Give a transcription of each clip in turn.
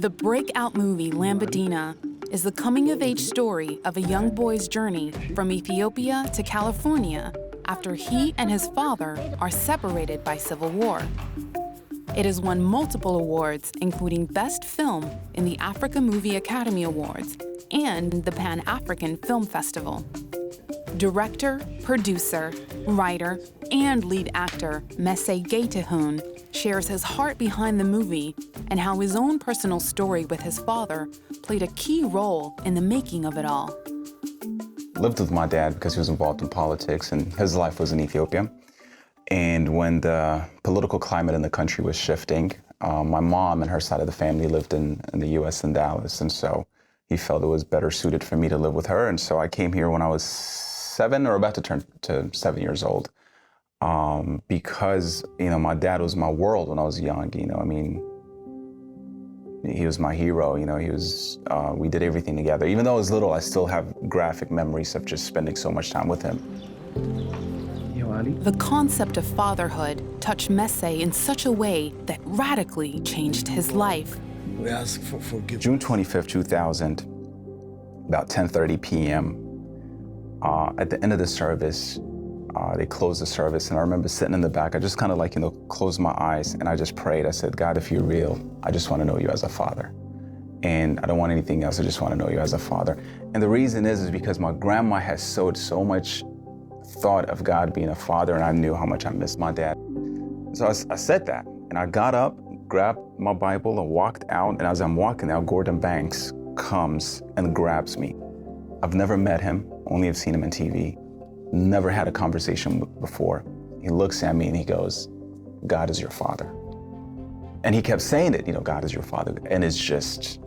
The breakout movie Lambadina is the coming-of-age story of a young boy's journey from Ethiopia to California after he and his father are separated by civil war. It has won multiple awards, including Best Film in the Africa Movie Academy Awards and the Pan-African Film Festival. Director, producer, writer, and lead actor Messay Getahun shares his heart behind the movie and how his own personal story with his father played a key role in the making of it all. Lived with my dad because he was involved in politics and his life was in Ethiopia. And when the political climate in the country was shifting, my mom and her side of the family lived in the US in Dallas. And so he felt it was better suited for me to live with her. And so I came here when I was 7 or about to turn to 7 years old. Because, my dad was my world when I was young, he was my hero, we did everything together. Even though I was little, I still have graphic memories of just spending so much time with him. The concept of fatherhood touched Messay in such a way that radically changed his life. We ask for forgiveness. June 25th, 2000, about 10:30 p.m., at the end of the service, they closed the service, and I remember sitting in the back. I just kind of closed my eyes, and I just prayed. I said, God, if you're real, I just want to know you as a father. And I don't want anything else. I just want to know you as a father. And the reason is because my grandma has sowed so much thought of God being a father, and I knew how much I missed my dad. So I said that, and I got up, grabbed my Bible, and walked out. And as I'm walking out, Gordon Banks comes and grabs me. I've never met him, only have seen him on TV. Never had a conversation before. He looks at me and he goes, God is your father. And he kept saying it, God is your father. And it's just,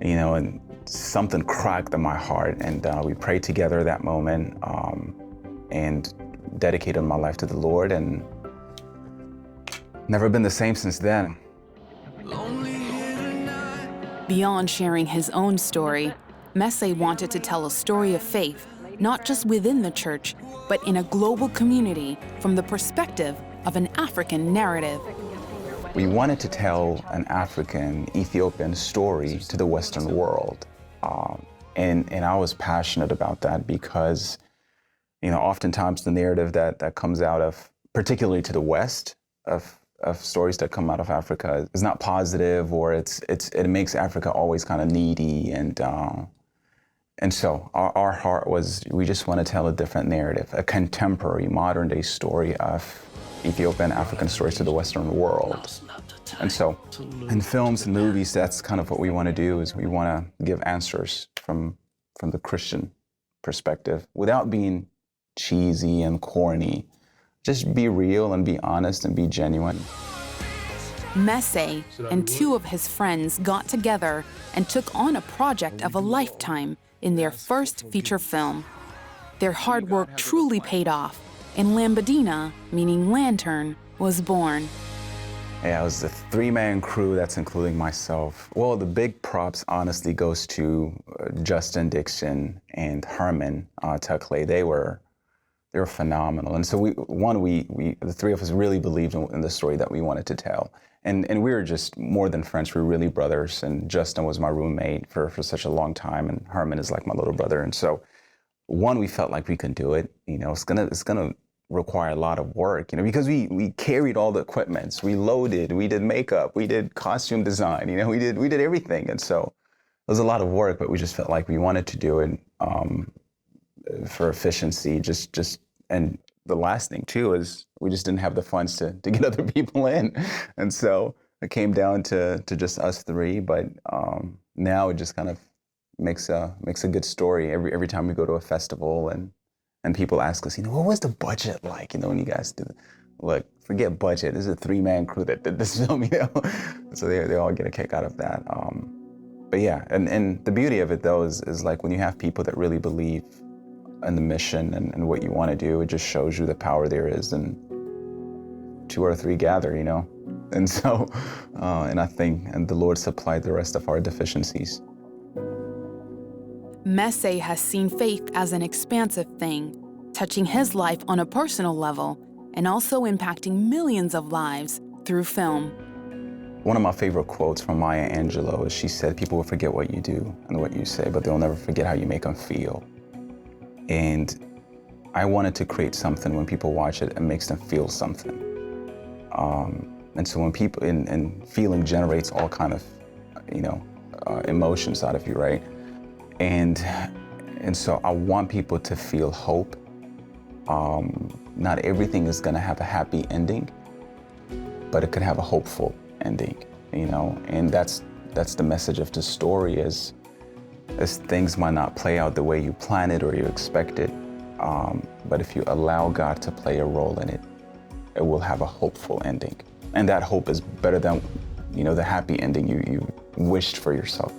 and something cracked in my heart. And we prayed together that moment and dedicated my life to the Lord. And never been the same since then. Beyond sharing his own story, Messay wanted to tell a story of faith, not just within the church, but in a global community from the perspective of an African narrative. We wanted to tell an African, Ethiopian story to the Western world. And I was passionate about that because, oftentimes the narrative that comes out of, particularly to the West, of stories that come out of Africa is not positive, or it makes Africa always kind of needy. And so our heart was, we just want to tell a different narrative, a contemporary, modern-day story of Ethiopian African stories to the Western world. And so in films and movies, that's kind of what we want to do, is we want to give answers from the Christian perspective without being cheesy and corny. Just be real and be honest and be genuine. Messay and 2 of his friends got together and took on a project of a lifetime in their first feature film. Their hard work truly paid off, and Lambadina, meaning lantern, was born. Yeah, it was a 3-man crew, that's including myself. Well, the big props honestly goes to Justin Dixon and Herman Tuckley. They were phenomenal. And so the 3 of us really believed in the story that we wanted to tell. And we were just more than friends, we were really brothers. And Justin was my roommate for such a long time, and Herman is like my little brother. And so, we felt like we could do it. It's gonna require a lot of work, because we carried all the equipments, we loaded, we did makeup, we did costume design, we did everything. And so it was a lot of work, but we just felt like we wanted to do it for efficiency, and the last thing too is we just didn't have the funds to get other people in. And so it came down to just us 3, but now it just kind of makes a good story every time we go to a festival and people ask us, what was the budget like, when you guys do look, forget budget, this is a 3-man crew that did this film, So they all get a kick out of that. But yeah, and the beauty of it though is like when you have people that really believe and the mission and what you want to do, it just shows you the power there is, and 2 or 3 gather, And so, and I think, and the Lord supplied the rest of our deficiencies. Messay has seen faith as an expansive thing, touching his life on a personal level and also impacting millions of lives through film. One of my favorite quotes from Maya Angelou is she said, people will forget what you do and what you say, but they'll never forget how you make them feel. And I wanted to create something when people watch it, it makes them feel something. And so when people, and feeling generates all kind of, emotions out of you, right? And so I want people to feel hope. Not everything is gonna have a happy ending, but it could have a hopeful ending, and that's the message of the story is things might not play out the way you plan it or you expect it, but if you allow God to play a role in it, it will have a hopeful ending. And that hope is better than, the happy ending you wished for yourself.